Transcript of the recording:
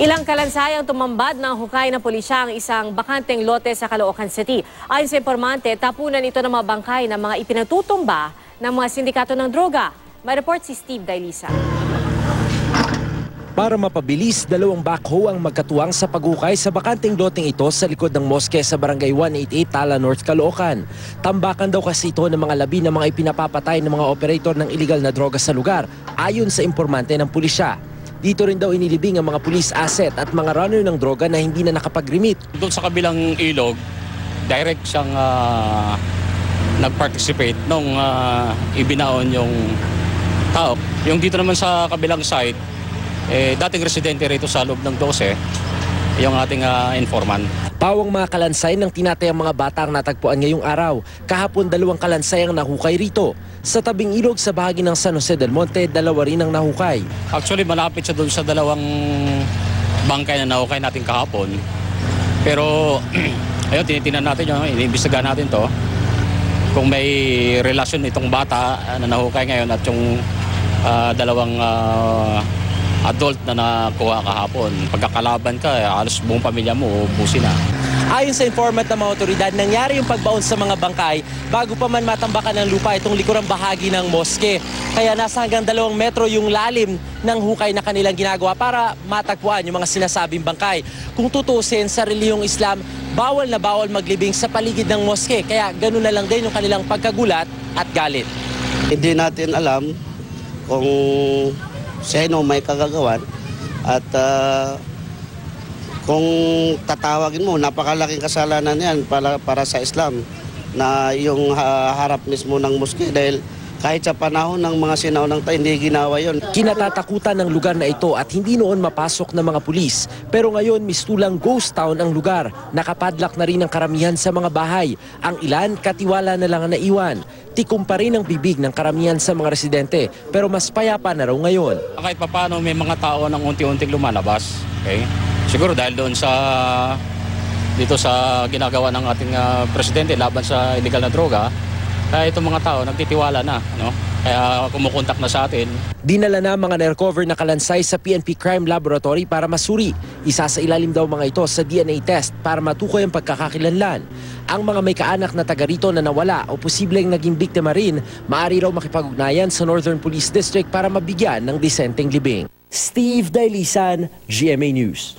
Ilang kalansay ang tumambad ng hukay ng pulisya ang isang bakanteng lote sa Caloocan City. Ayon sa informante, tapunan ito ng mga bangkay ng mga ipinatutumba ng mga sindikato ng droga. May report si Steve Dailisa. Para mapabilis, 2 backhoe ang magkatuwang sa paghukay sa bakanteng loteng ito sa likod ng moske sa Barangay 188 Tala North, Caloocan. Tambakan daw kasi ito ng mga labi ng mga ipinapapatay ng mga operator ng illegal na droga sa lugar, ayon sa informante ng pulisya. Dito rin daw inilibing ang mga police asset at mga runner ng droga na hindi na nakapag-remit. Doon sa kabilang ilog, direct siyang nag-participate nung ibinaon yung tao. Yung dito naman sa kabilang side, dating residente rito sa loob ng 12, yung ating informant. Pawang mga kalansay ng tinatayang mga bata ang natagpuan ngayong araw. Kahapon 2 kalansay ang nahukay rito. Sa tabing ilog sa bahagi ng San Jose del Monte, 2 rin ang nahukay. Actually, malapit siya doon sa 2 bangkay na nahukay natin kahapon. Pero, ayun, tinitingnan natin yun, iniimbestigahan natin to. Kung may relasyon itong bata na nahukay ngayon at yung 2 adult na nakuha kahapon. Pagkakalaban ka, halos buong pamilya mo, ubusin na. Ayon sa informant ng mga otoridad, nangyari yung pagbaon sa mga bangkay bago pa man matambakan ng lupa itong likurang bahagi ng moske. Kaya nasa hanggang 2 metro yung lalim ng hukay na kanilang ginagawa para matagpuan yung mga sinasabing bangkay. Kung tutusin sa relihiyong Islam, bawal na bawal maglibing sa paligid ng moske. Kaya ganun na lang din yung kanilang pagkagulat at galit. Hindi natin alam kung sino may kagagawan at kung tatawagin mo, napakalaking kasalanan yan para sa Islam na yung harap mismo ng moske dahil kahit sa panahon ng mga sinaunang tayo, hindi ginawa yon. Kinatatakutan ng lugar na ito at hindi noon mapasok ng mga pulis. Pero ngayon mistulang ghost town ang lugar. Nakapadlak na rin ang karamihan sa mga bahay. Ang ilan, katiwala na lang ang naiwan. Tikom pa rin ang bibig ng karamihan sa mga residente. Pero mas payapa na raw ngayon. Kahit paano may mga tao nang unti-unting lumalabas. Okay? Siguro dahil doon dito sa ginagawa ng ating presidente laban sa illegal na droga, kaya itong mga tao nagtitiwala na, no? Kaya kumukontak na sa atin. Dinala na mga na-recover na kalansay sa PNP Crime Laboratory para masuri. Isa sa ilalim daw mga ito sa DNA test para matukoy ang pagkakakilanlan. Ang mga may kaanak na taga rito na nawala o posibleng naging biktima rin, maaari raw makipag-ugnayan sa Northern Police District para mabigyan ng disenteng libing. Steve Dailisan, GMA News.